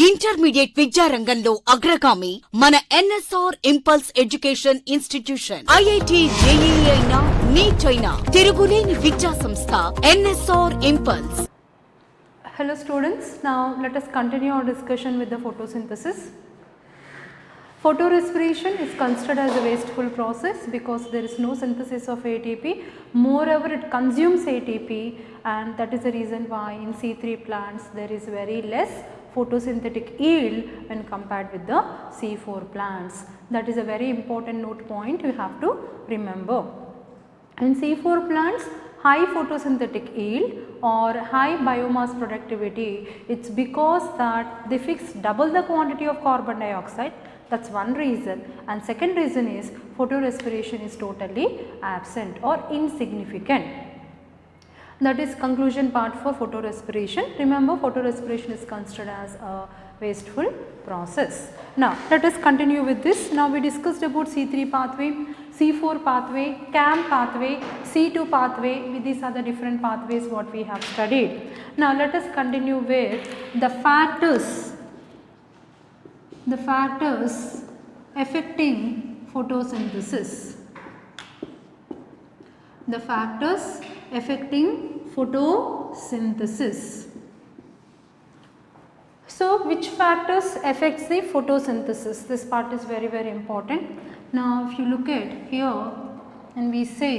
Intermediate విద్యారంగంలో అగ్రగామి మన NSR impulse education institution. IIT JEE అయినా నీట్ అయినా తిరుగులేని విద్యా సంస్థ NSR impulse. Hello students, now let us continue our discussion with the photosynthesis. Photorespiration is considered as a wasteful process because there is no synthesis of ATP. Moreover, it consumes ATP, and that is the reason why in C3 plants there is very less photosynthetic yield when compared with the C4 plants. That is a very important note point you have to remember. In C4 plants, high photosynthetic yield or high biomass productivity, it is because that they fix double the quantity of carbon dioxide. That is one reason, and second reason is photorespiration is totally absent or insignificant. That is conclusion part for photorespiration. Remember, photorespiration is considered as a wasteful process. Now let us continue with this. Now we discussed about C3 pathway, C4 pathway, CAM pathway, C2 pathway. These are the different pathways what we have studied. Now let us continue with the factors affecting photosynthesis. The factors affecting photosynthesis. So which factors affects the photosynthesis? This part is very important. Now if you look at here and we say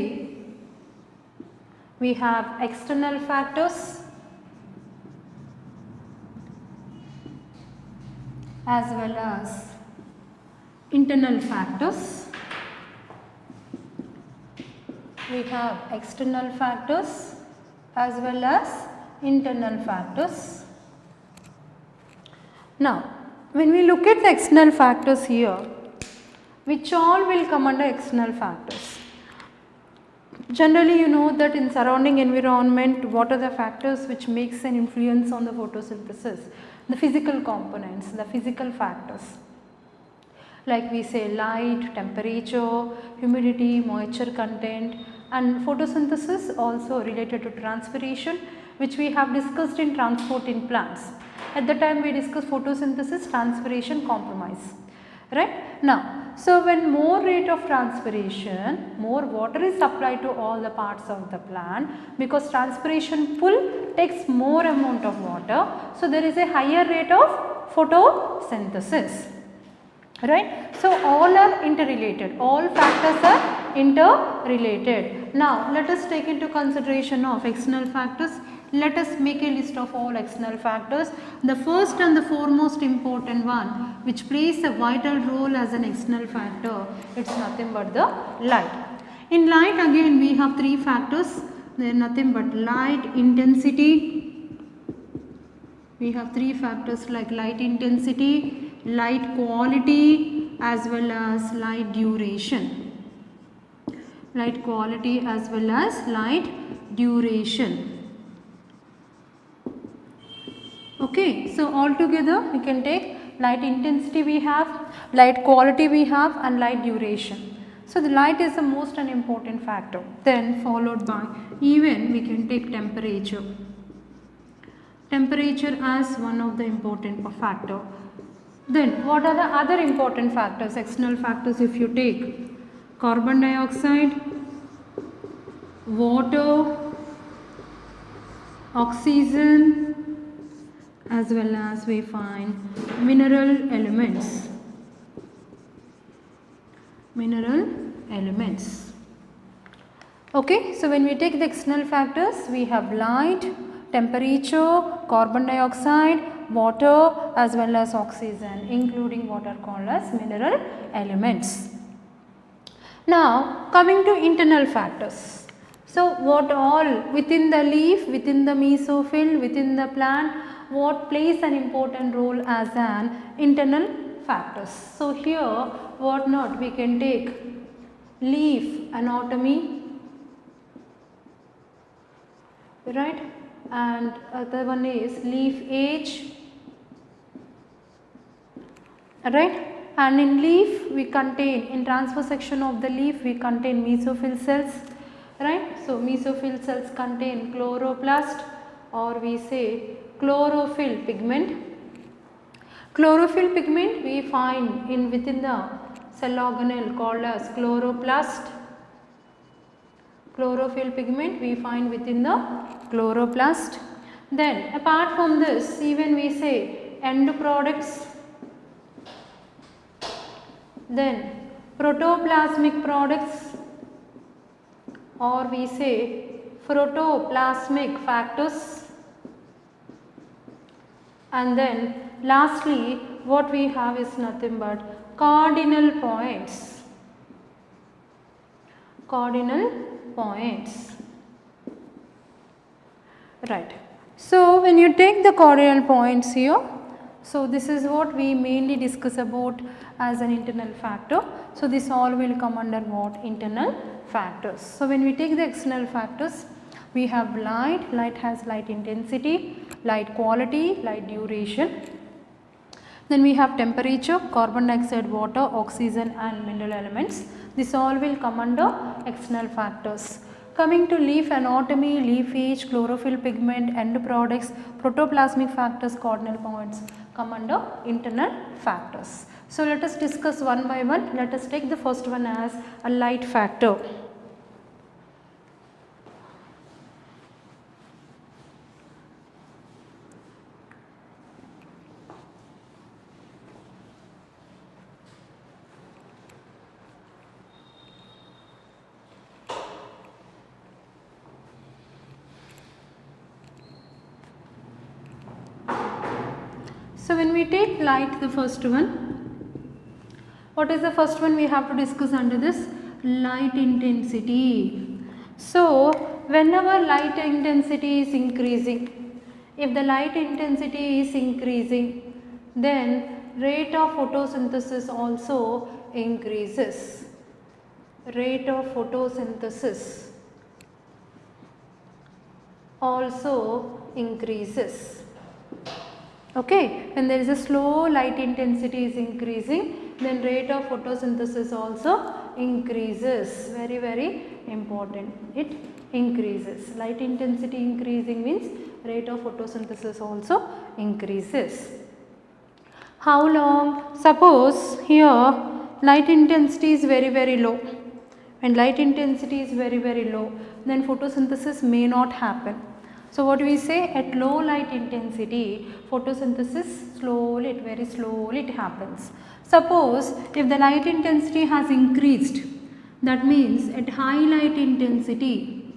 we have external factors as well as internal factors. We have external factors as well as internal factors. Now when we look at the external factors here, which all will come under external factors? Generally you know that in surrounding environment, what are the factors which makes an influence on the photosynthesis? The physical components, the physical factors, like we say light, temperature, humidity, moisture content, and photosynthesis also related to transpiration, which we have discussed in transport in plants. At the time we discussed photosynthesis, transpiration compromise, right? Now so when more rate of transpiration, more water is supplied to all the parts of the plant, because transpiration pull takes more amount of water, so there is a higher rate of photosynthesis, right? So all are interrelated, all factors are interrelated. Now let us take into consideration of external factors. Let us make a list of all external factors. The first and the foremost important one which plays a vital role as an external factor, it is nothing but the light. In light again we have three factors. They are nothing but light intensity. We have three factors like light intensity, light quality, as well as light duration. Light quality as well as light duration. Okay, so all together we can take light intensity we have, light quality we have, and light duration. So the light is the most an important factor. Then followed by even we can take temperature. Temperature as one of the important factor. Then what are the other important factors, external factors? If you take carbon dioxide, water, oxygen, as well as we find mineral elements. Mineral elements. Okay, so when we take the external factors, we have light, temperature, carbon dioxide, water, as well as oxygen, including what are called as mineral elements. Now coming to internal factors. So what all within the leaf, within the mesophyll, within the plant, what plays an important role as an internal factors. So here what not, we can take leaf anatomy, right, and other one is leaf age, right, and in leaf we contain, in transverse section of the leaf we contain mesophyll cells, right. So mesophyll cells contain chloroplast, or we say chlorophyll pigment, Chlorophyll pigment we find in within the cell organelle called as chloroplast. Chlorophyll pigment we find within the chloroplast. Then apart from this, even we say end products, then protoplasmic products, or we say protoplasmic factors, and then lastly what we have is nothing but cardinal points. Cardinal points. Right. So when you take the cardinal points here, so this is what we mainly discuss about as an internal factor. So this all will come under what? Internal factors. So when we take the external factors, we have light. Light has light intensity, light quality, light duration. Then we have temperature, carbon dioxide, water, oxygen and mineral elements. This all will come under external factors. Coming to leaf anatomy, leaf age, chlorophyll pigment, end products, protoplasmic factors, cardinal points come under internal factors. So let us discuss one by one. Let us take the first one as a light factor. So when we take light, the first one, what is the first one we have to discuss under this? Light intensity. So whenever light intensity is increasing, if the light intensity is increasing, then rate of photosynthesis also increases. Rate of photosynthesis also increases. Okay, when there is a slow light intensity is increasing, then rate of photosynthesis also increases. Very, very important. It increases. Light intensity increasing means rate of photosynthesis also increases. How long? Suppose here light intensity is very, very low. When light intensity is very, very low, then photosynthesis may not happen. So what we say, at low light intensity, photosynthesis slowly, very slowly it happens. Suppose if the light intensity has increased, that means at high light intensity,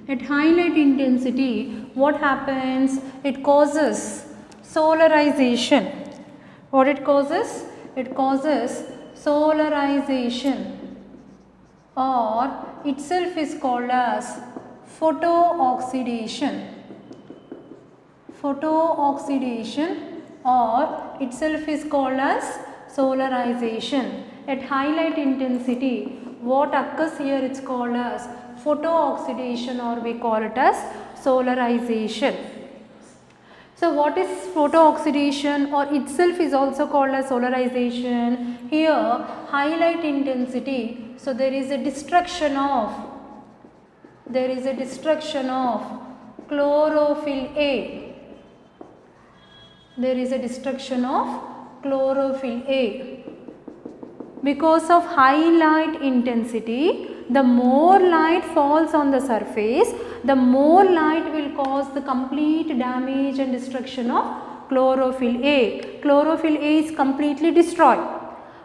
at high light intensity, what happens? It causes solarization. What it causes? It causes solarization, or itself is called as photooxidation. Photooxidation, or itself is called as solarization. At high light intensity, what occurs here, it's called as photooxidation, or we call it as solarization. So what is photooxidation, or itself is also called as solarization? Here high light intensity, so there is a destruction of chlorophyll A. There is a destruction of chlorophyll A. Because of high light intensity, the more light falls on the surface, the more light will cause the complete damage and destruction of chlorophyll A. Chlorophyll A is completely destroyed.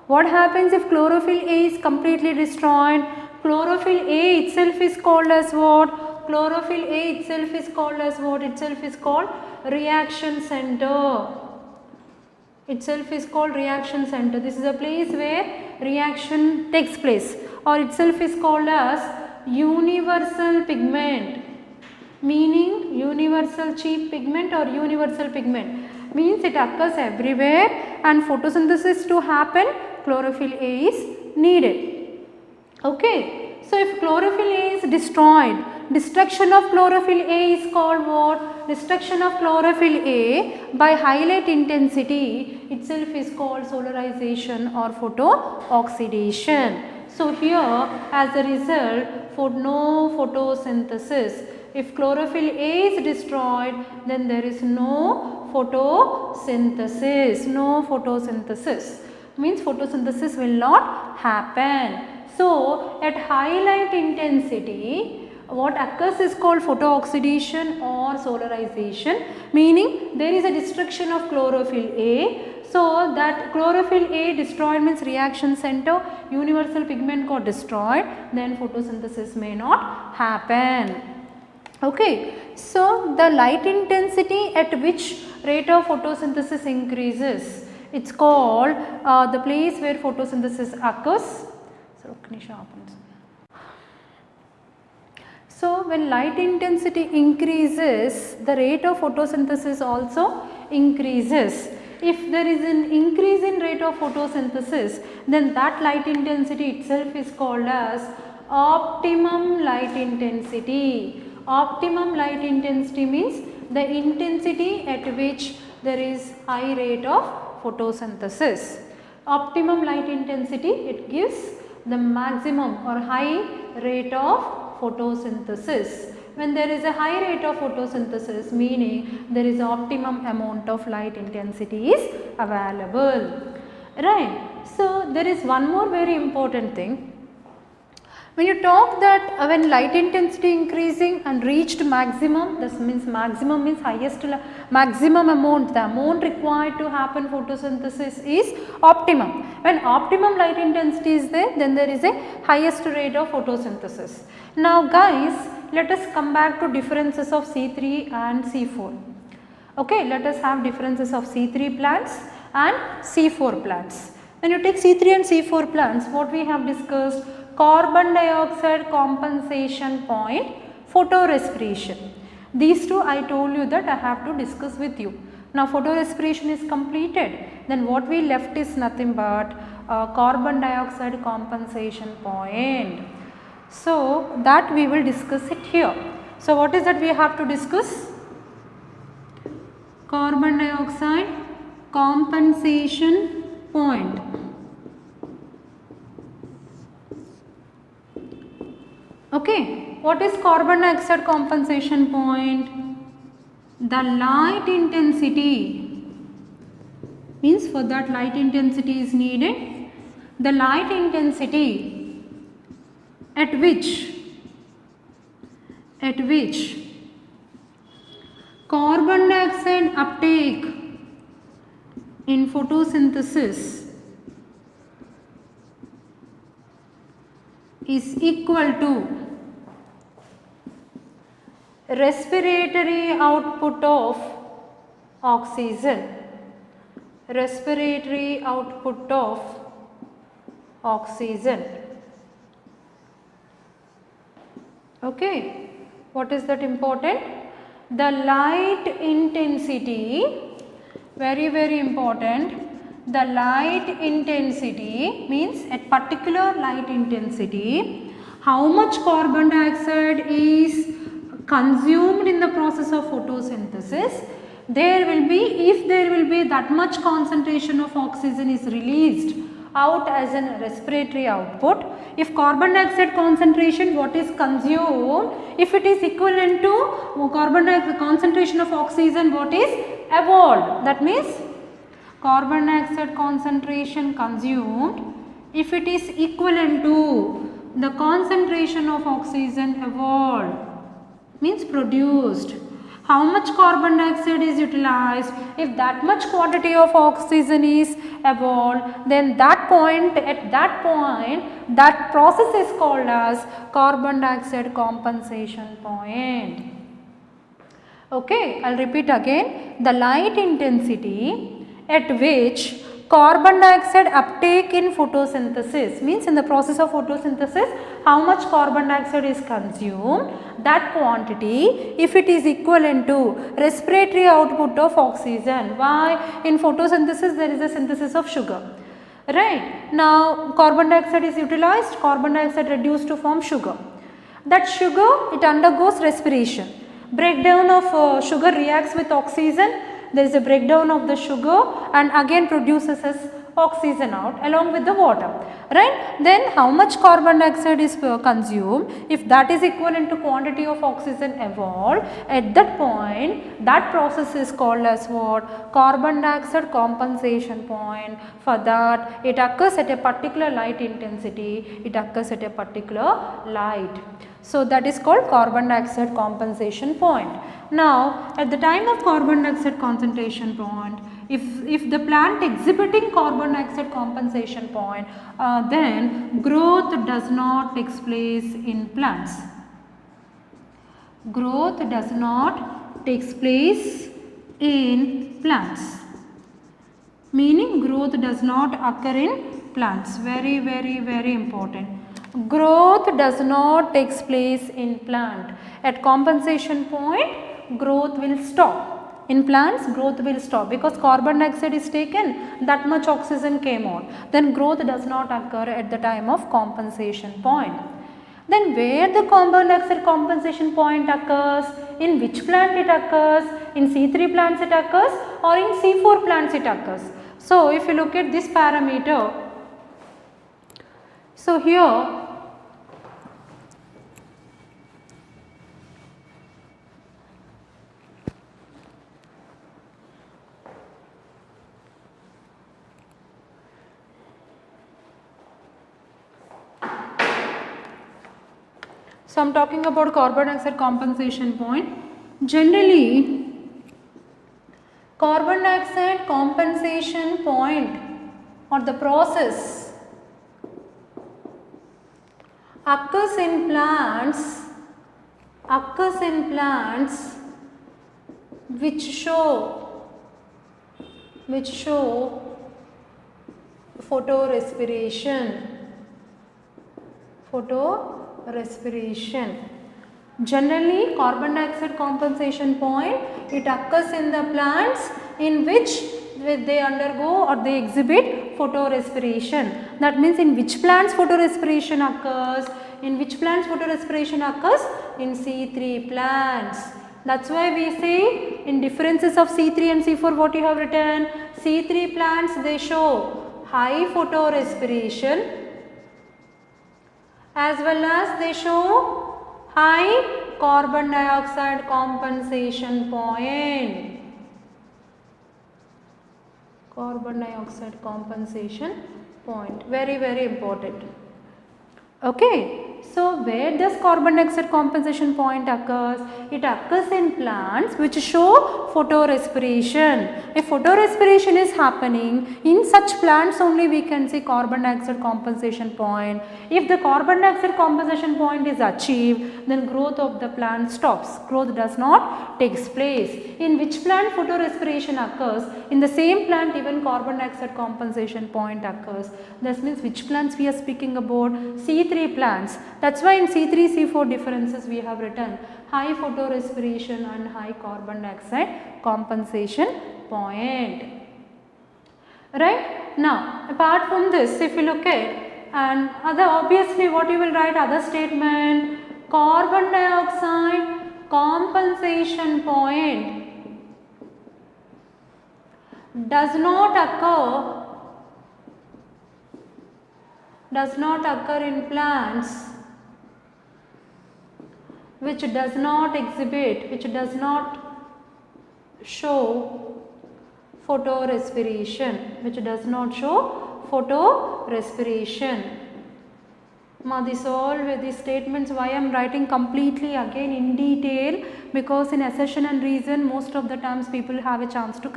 What happens if chlorophyll A is completely destroyed? Chlorophyll A itself is called as what? Chlorophyll A itself is called as what? Itself is called reaction center. Itself is called reaction center. This is a place where reaction takes place, or itself is called as universal pigment. Meaning universal cheap pigment or universal pigment means it occurs everywhere, and photosynthesis to happen, chlorophyll A is needed. Okay. So if chlorophyll A is destroyed, destruction of chlorophyll A is called what? Destruction of chlorophyll A by highlight intensity itself is called solarization or photooxidation. So here as a result, for no photosynthesis, If chlorophyll A is destroyed, then there is no photosynthesis. No photosynthesis. Means photosynthesis will not happen. So, at high light intensity, what occurs is called photooxidation or solarization, meaning there is a destruction of chlorophyll A. So, that chlorophyll A destroyed means reaction center, universal pigment got destroyed, then photosynthesis may not happen. Okay. So, the light intensity at which rate of photosynthesis increases, it is called the place where photosynthesis occurs. So, when light intensity increases, the rate of photosynthesis also increases. If there is an increase in rate of photosynthesis, then that light intensity itself is called as optimum light intensity. Optimum light intensity means the intensity at which there is high rate of photosynthesis. Optimum light intensity, it gives the maximum or high rate of photosynthesis. When there is a high rate of photosynthesis, meaning there is optimum amount of light intensity is available, right. So, there is one more very important thing. When you talk that when light intensity increasing and reached maximum, this means maximum means highest maximum amount, the amount required to happen photosynthesis is optimum. When optimum light intensity is there, then there is a highest rate of photosynthesis. Now guys, let us come back to differences of C3 and C4. Okay, let us have differences of C3 plants and C4 plants. When you take C3 and C4 plants, what we have discussed, carbon dioxide compensation point, photorespiration. These two I told you that I have to discuss with you. Now photorespiration is completed, then what we left is nothing but carbon dioxide compensation point. So that we will discuss it here. So what is that we have to discuss? Carbon dioxide compensation point. Okay, what is carbon dioxide compensation point? The light intensity, means for that light intensity is needed. The light intensity at which carbon dioxide uptake in photosynthesis is equal to respiratory output of oxygen. Respiratory output of oxygen. Okay, what is that important? The light intensity, very important. The light intensity means at particular light intensity, how much carbon dioxide is consumed in the process of photosynthesis. There will be, if there will be that much concentration of oxygen is released out as a respiratory output. If carbon dioxide concentration what is consumed, if it is equivalent to carbon dioxide concentration of oxygen what is evolved, that means carbon dioxide concentration consumed, if it is equivalent to the concentration of oxygen evolved, means produced. How much carbon dioxide is utilized? If that much quantity of oxygen is evolved, then that point, at that point, that process is called as carbon dioxide compensation point. Okay, I will repeat again. The light intensity at which carbon dioxide uptake in photosynthesis, means in the process of photosynthesis how much carbon dioxide is consumed, that quantity if it is equivalent to respiratory output of oxygen. Why? In photosynthesis there is a synthesis of sugar, right. Now carbon dioxide is utilized, carbon dioxide reduced to form sugar. That sugar, it undergoes respiration. Breakdown of sugar reacts with oxygen. There is a breakdown of the sugar and again produces as oxygen out along with the water, right? Then how much carbon dioxide is consumed? If that is equivalent to quantity of oxygen evolved, at that point that process is called as what? Carbon dioxide compensation point. For that it occurs at a particular light intensity, it occurs at a particular light. So that is called carbon dioxide compensation point. Now at the time of carbon dioxide concentration point, if the plant exhibiting carbon dioxide compensation point, then growth does not take place in plants. Growth does not takes place in plants, meaning growth does not occur in plants. Very, very, very important. Growth does not takes place in plant. At compensation point, growth will stop. In plants, growth will stop because carbon dioxide is taken, that much oxygen came out. Then growth does not occur at the time of compensation point. Then where the carbon dioxide compensation point occurs? In which plant it occurs? In C3 plants it occurs or in C4 plants it occurs? So if you look at this parameter, so here so I am talking about carbon dioxide compensation point. Generally, carbon dioxide compensation point or the process occurs in plants which show photorespiration. Generally, carbon dioxide compensation point, it occurs in the plants in which they undergo or they exhibit photorespiration. That means in which plants photorespiration occurs? In which plants photorespiration occurs? In C3 plants. That's why we say in differences of C3 and C4 what you have written? C3 plants, they show high photorespiration as well as they show high carbon dioxide compensation point. Carbon dioxide compensation point, very, very important. Okay. So where does carbon dioxide compensation point occurs? It occurs in plants which show photorespiration. If photorespiration is happening, in such plants only we can see carbon dioxide compensation point. If the carbon dioxide compensation point is achieved, then growth of the plant stops. Growth does not takes place. In which plant photorespiration occurs? In the same plant even carbon dioxide compensation point occurs. This means which plants we are speaking about? C3 plants. That's why in C3, C4 differences we have written high photorespiration and high carbon dioxide compensation point. Right? Now, apart from this, if you look at and other, obviously what you will write other statement, carbon dioxide compensation point does not occur in plants which does not show photorespiration, Now these statements why I am writing completely again in detail, because in assertion and reason most of the times people have a chance to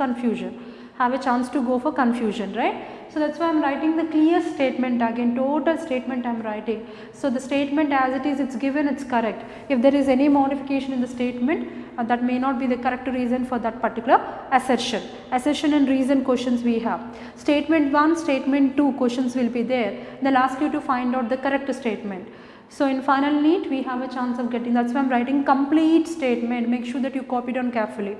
go for confusion, right? So that's why I am writing the clear statement again, total statement I am writing. So the statement as it is, it's given, it's correct. If there is any modification in the statement, that may not be the correct reason for that particular assertion. Assertion and reason questions we have. Statement 1, statement 2 questions will be there. They'll ask you to find out the correct statement. So in final NEET we have a chance of getting, that's why I am writing complete statement. Make sure that you copy down carefully.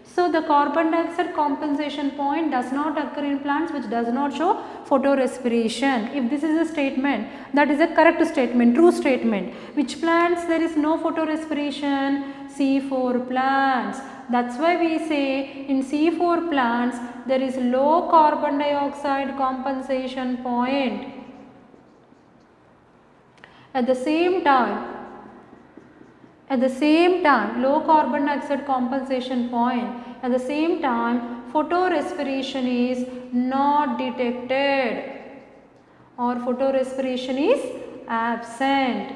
So the carbon dioxide compensation point does not occur in plants which does not show photorespiration. If this is a statement, that is a correct statement, true statement. Which plants there is no photorespiration? C4 plants. That's why we say in C4 plants there is low carbon dioxide compensation point. At the same time, low carbon dioxide compensation point, at the same time photorespiration is not detected or photorespiration is absent.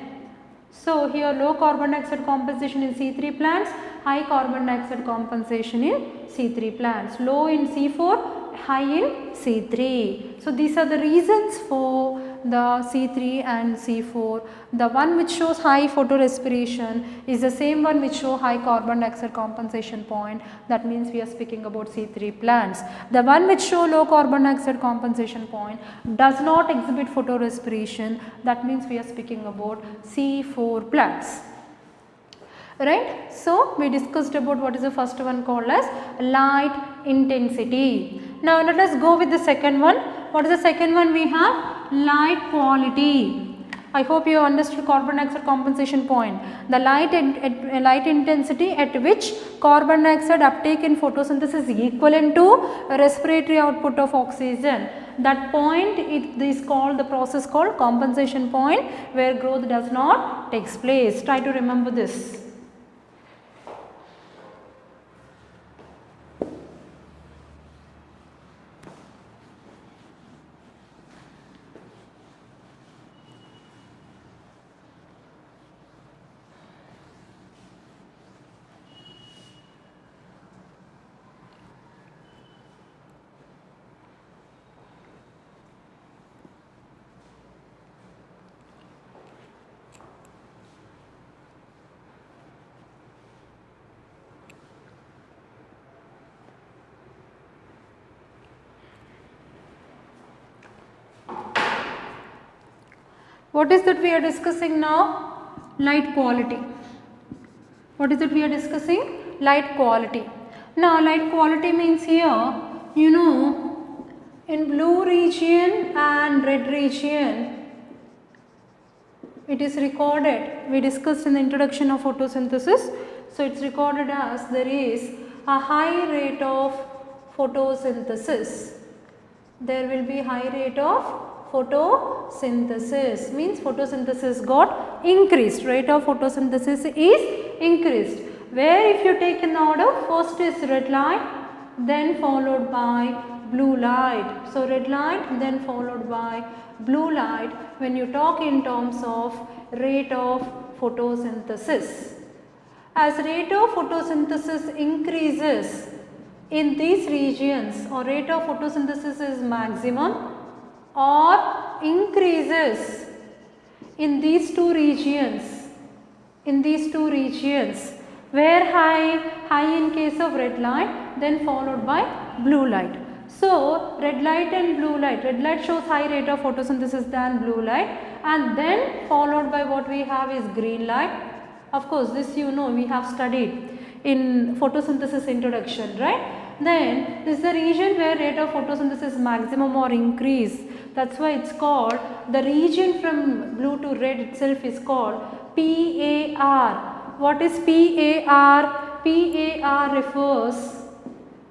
So here low carbon dioxide compensation in C3 plants, high carbon dioxide compensation in C3 plants, low in C4, high in C3. So these are the reasons for the C3 and C4. The one which shows high photorespiration is the same one which show high carbon dioxide compensation point. That means we are speaking about C3 plants. The one which show low carbon dioxide compensation point does not exhibit photorespiration. That means we are speaking about C4 plants. Right. So we discussed about what is the first one called as light intensity. Now let us go with the second one. What is the second one? We have light quality. I hope you understood carbon dioxide compensation point. The light intensity at which carbon dioxide uptake in photosynthesis is equivalent to respiratory output of oxygen. That point is called, the process called compensation point, where growth does not takes place. Try to remember this. What is that we are discussing now? Light quality. What is it we are discussing? Light quality. Now light quality means here, you know, in blue region and red region it is recorded, we discussed in the introduction of photosynthesis. So it is recorded as there is a high rate of photosynthesis. There will be high rate of photosynthesis, means photosynthesis got increased, rate of photosynthesis is increased. Where if you take in order, first is red light, then followed by blue light. So red light then followed by blue light when you talk in terms of rate of photosynthesis. As rate of photosynthesis increases in these regions, or rate of photosynthesis is maximum or increases in these two regions, where high in case of red light, then followed by blue light. So red light and blue light, red light shows high rate of photosynthesis than blue light, and then followed by what we have is green light. Of course this you know, we have studied in photosynthesis introduction, right? Then this is the region where rate of photosynthesis maximum or increase. That's why it's called, the region from blue to red itself is called PAR. What is PAR? PAR refers,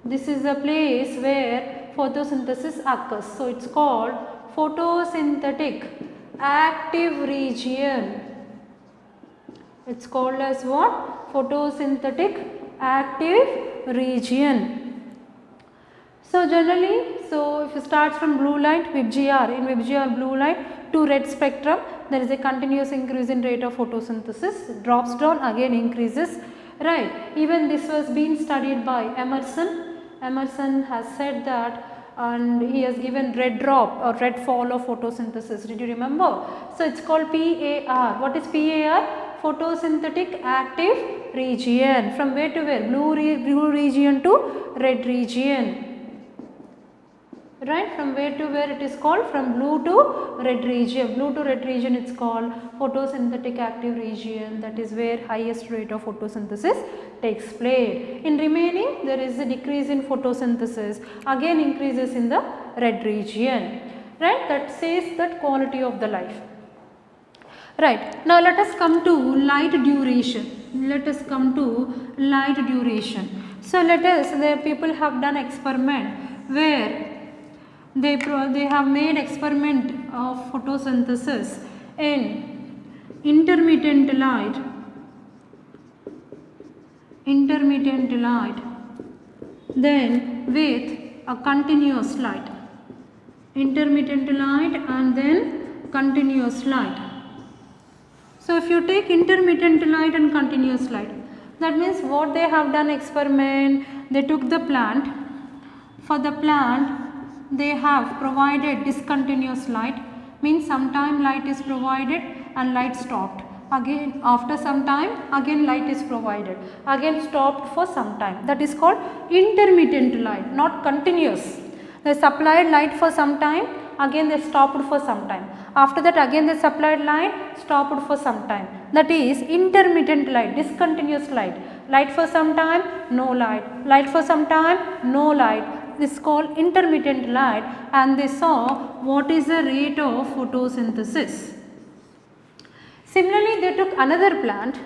this is a place where photosynthesis occurs. So it's called photosynthetic active region. It's called as what? Photosynthetic active region. So generally, so if it starts from blue light, VIBGR, in VIBGR blue light to red spectrum, there is a continuous increase in rate of photosynthesis, drops down, again increases, right. Even this was being studied by Emerson. Emerson has said that, and he has given red drop or red fall of photosynthesis. Did you remember? So it's called PAR. What is PAR? Photosynthetic active region. From where to where? Blue region to red region. Right, from where to where it is called? From blue to red region. Blue to red region it's called photosynthetic active region. That is where highest rate of photosynthesis takes place. In remaining, there is a decrease in photosynthesis, again increases in the red region. Right, that says that quality of the life. Right, now let us come to light duration. So let us, the people have done experiment where they have made experiment of photosynthesis in intermittent light, then with a continuous light, intermittent light and then continuous light. So if you take intermittent light and continuous light, that means what they have done experiment, they took the plant, for the plant they have provided discontinuous light, means sometime light is provided and light stopped, again after some time again light is provided, again stopped for some time, that is called intermittent light, not continuous. They supplied light for some time, again they stopped for some time, after that again they supplied light, stopped for some time, that is intermittent light, discontinuous light, light for some time, no light, light for some time, no light. This is called intermittent light, and they saw what is the rate of photosynthesis. Similarly, they took another plant,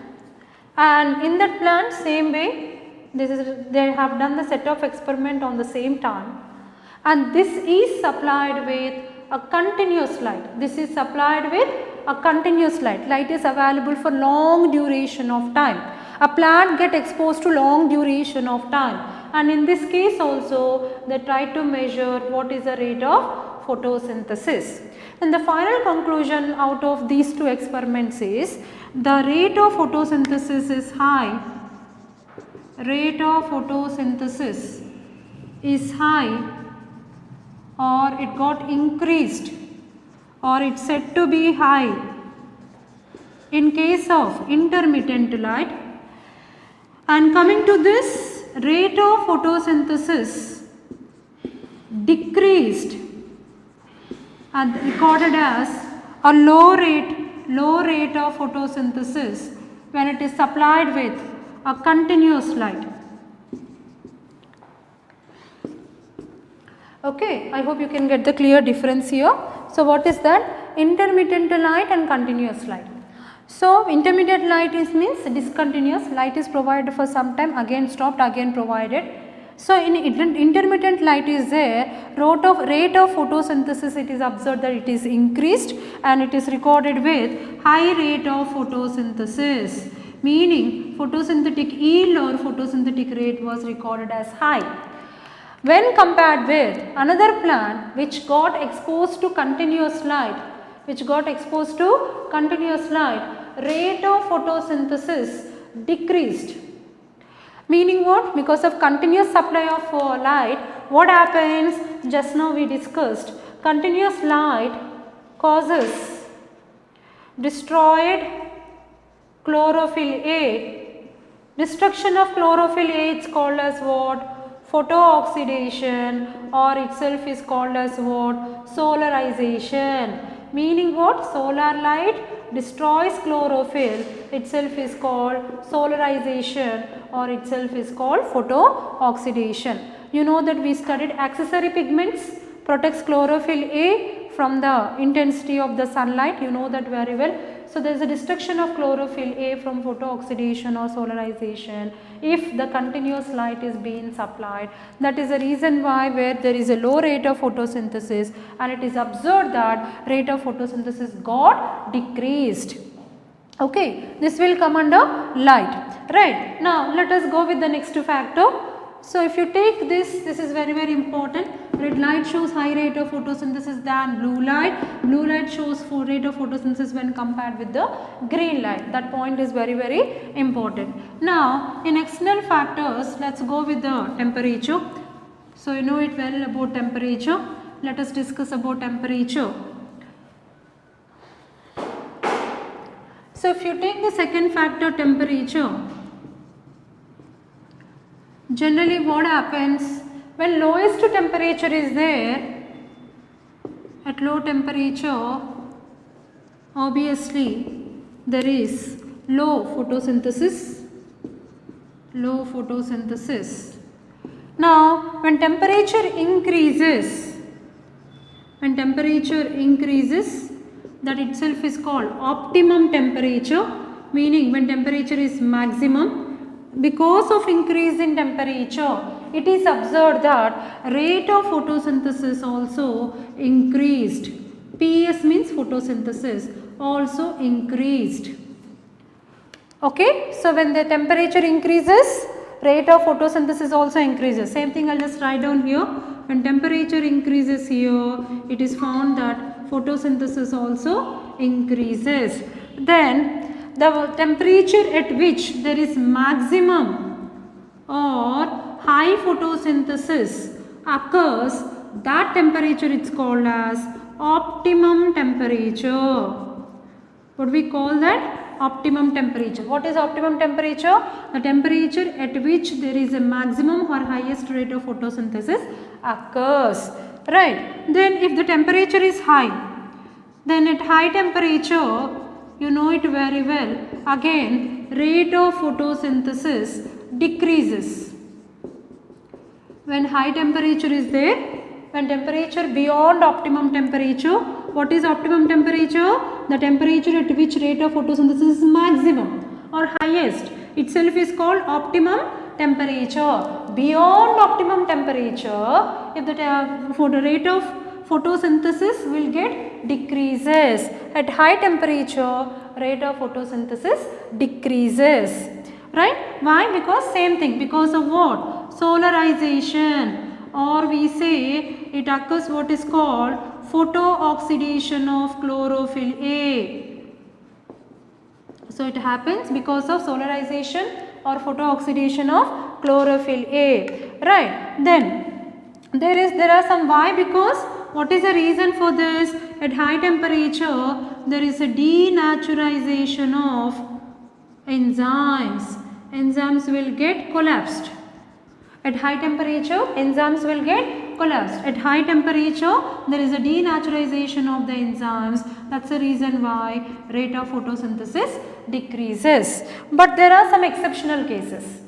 and in that plant same way they have done the set of experiment on the same time, and this is supplied with a continuous light. This is supplied with a continuous light. Light is available for long duration of time. A plant get exposed to long duration of time, and in this case also they try to measure what is the rate of photosynthesis. And the final conclusion out of these two experiments is the rate of photosynthesis is high. Rate of photosynthesis is high, or it got increased, or it's said to be high in case of intermittent light. And coming to this, rate of photosynthesis decreased and recorded as a low rate of photosynthesis when it is supplied with a continuous light. Okay, I hope you can get the clear difference here. So what is that? Intermittent light and continuous light. So intermittent light means discontinuous, light is provided for some time, again stopped, again provided. So in intermittent light is there, rate of photosynthesis, it is observed that it is increased and it is recorded with high rate of photosynthesis, meaning photosynthetic yield or photosynthetic rate was recorded as high. When compared with another plant which got exposed to continuous light, rate of photosynthesis decreased. Meaning what? Because of continuous supply of light, what happens? Just now we discussed, continuous light causes destroyed chlorophyll A. Destruction of chlorophyll A is called as what? Photooxidation, or itself is called as what? Solarization. Meaning what? Solar light destroys chlorophyll, itself is called solarization, or itself is called photooxidation. You know that we studied accessory pigments protects chlorophyll A from the intensity of the sunlight, you know that very well. So there is a destruction of chlorophyll A from photooxidation or solarization if the continuous light is being supplied. That is the reason why where there is a low rate of photosynthesis, and it is observed that rate of photosynthesis got decreased. Okay, this will come under light, right. Now let us go with the next factor. So if you take this is very important. Red light shows high rate of photosynthesis than blue light. Blue light shows rate of photosynthesis when compared with the green light. That point is very important. Now in external factors, let's go with the temperature. So you know it well about temperature. Let us discuss about temperature. So if you take the second factor, temperature, generally what happens when lowest temperature is there, at low temperature obviously there is low photosynthesis. Now when temperature increases, that itself is called optimum temperature, meaning when temperature is maximum, because of increase in temperature, it is observed that rate of photosynthesis also increased. PS means photosynthesis also increased. Okay, so when the temperature increases, rate of photosynthesis also increases. Same thing I'll just write down here. When temperature increases here, it is found that photosynthesis also increases. Then the temperature at which there is maximum or high photosynthesis occurs, that temperature is called as optimum temperature. What we call that? Optimum temperature. What is optimum temperature? The temperature at which there is a maximum or highest rate of photosynthesis occurs. Right. Then if the temperature is high, then at high temperature, you know it very well, again rate of photosynthesis decreases. When high temperature is there, when temperature beyond optimum temperature, what is optimum temperature? The temperature at which rate of photosynthesis is maximum or highest itself is called optimum temperature. Beyond optimum temperature, if the rate of photosynthesis will get decreases. At high temperature, rate of photosynthesis decreases. Right? Why? Because same thing. Because of what? Solarization, or we say it occurs what is called photooxidation of chlorophyll A. So it happens because of solarization or photooxidation of chlorophyll A. Right? Then there are some why, because what is the reason for this? At high temperature there is a denaturization of enzymes. Enzymes will get collapsed. At high temperature enzymes will get collapsed. At high temperature there is a denaturization of the enzymes. That's the reason why rate of photosynthesis decreases. But there are some exceptional cases.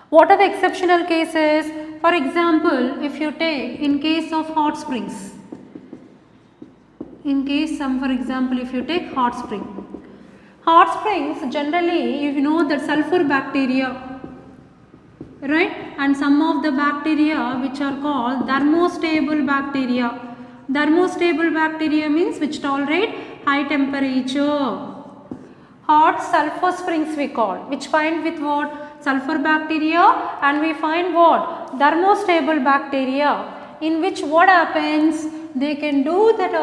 What are the exceptional cases? For example, if you take in case of hot springs, for example if you take hot springs generally you know that sulfur bacteria, right, and some of the bacteria which are called thermostable bacteria. Thermostable bacteria means which tolerate high temperature. Hot sulfur springs we call, which find with what? Sulfur bacteria, and we find what? Thermostable bacteria, in which what happens? They can do that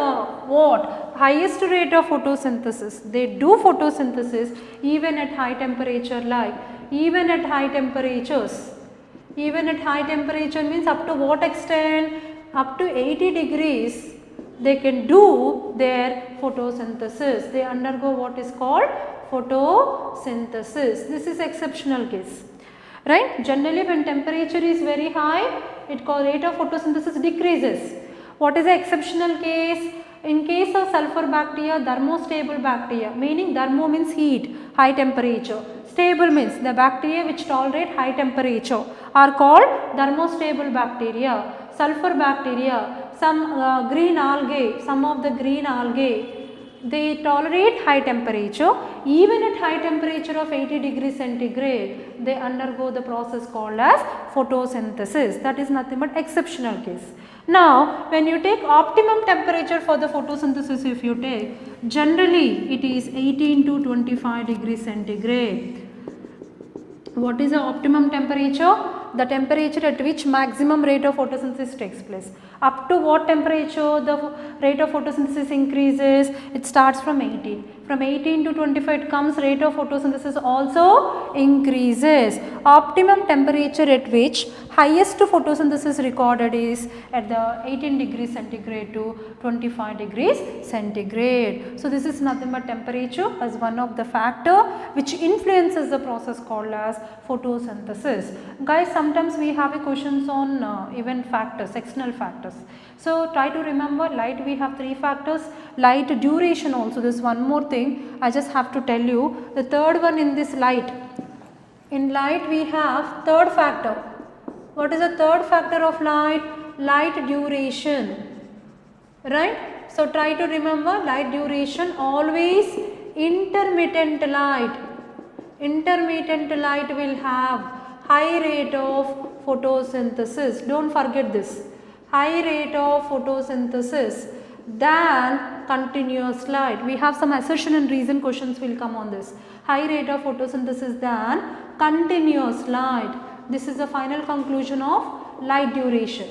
what? Highest rate of photosynthesis. They do photosynthesis even at high temperature, like even at high temperatures. Even at high temperature means up to what extent? Up to 80 degrees they can do their photosynthesis. They undergo what is called photosynthesis. This is exceptional case, right? Generally when temperature is very high, rate of photosynthesis decreases. What is the exceptional case? In case of sulfur bacteria, thermostable bacteria, meaning thermo means heat, high temperature. Stable means the bacteria which tolerate high temperature are called thermostable bacteria. Sulfur bacteria, some green algae, some of the green algae, they tolerate high temperature. Even at high temperature of 80 degrees centigrade, they undergo the process called as photosynthesis. That is nothing but exceptional case. Now, when you take optimum temperature for the photosynthesis, if you take, generally it is 18 to 25 degrees centigrade. What is the optimum temperature? The temperature at which maximum rate of photosynthesis takes place. Up to what temperature the rate of photosynthesis increases? It starts from 18. From 18 to 25 it comes, rate of photosynthesis also increases. Optimum temperature at which highest photosynthesis recorded is at the 18 degrees centigrade to 25 degrees centigrade. So this is nothing but temperature as one of the factor which influences the process called as photosynthesis. Guys, sometimes we have a questions on even factors, external factors. So try to remember, light we have 3 factors, light duration also. This one more thing I just have to tell you, the third one in this light. In light we have third factor. What is the third factor of light? Light duration, right? So try to remember light duration, always intermittent light. Intermittent light will have high rate of photosynthesis. Don't forget this. High rate of photosynthesis than continuous light. We have some assertion and reason questions will come on this. High rate of photosynthesis than continuous light. This is the final conclusion of light duration.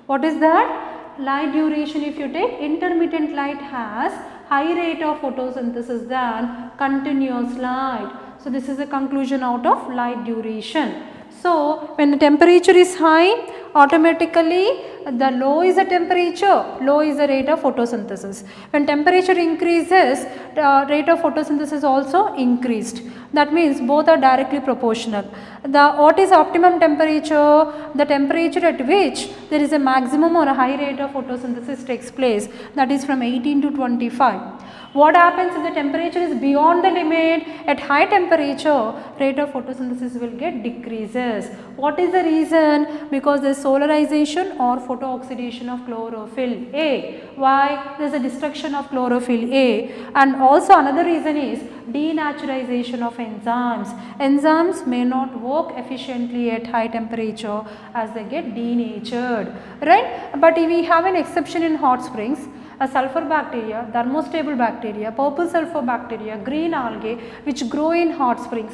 What is that? Light duration, if you take, intermittent light has high rate of photosynthesis than continuous light. So, this is the conclusion out of light duration. So, when the temperature is high, automatically the low is the temperature, low is the rate of photosynthesis. When temperature increases, the rate of photosynthesis also increased. That means both are directly proportional. What is optimum temperature? The temperature at which there is a maximum or a high rate of photosynthesis takes place, that is from 18 to 25. What happens if the temperature is beyond the limit? At high temperature, rate of photosynthesis will get decreases. What is the reason? Because there is solarization or photooxidation of chlorophyll A. Why? There is a destruction of chlorophyll A. And also another reason is denaturization of enzymes. Enzymes may not work efficiently at high temperature as they get denatured, right? But we have an exception in hot springs. A sulfur bacteria, thermostable bacteria, purple sulfur bacteria, green algae which grow in hot springs.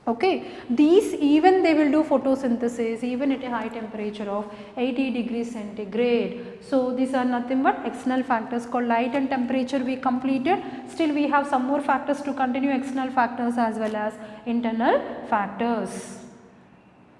Okay, these even they will do photosynthesis even at a high temperature of 80 degrees centigrade. So, these are nothing but external factors called light and temperature we completed. Still we have some more factors to continue, external factors as well as internal factors.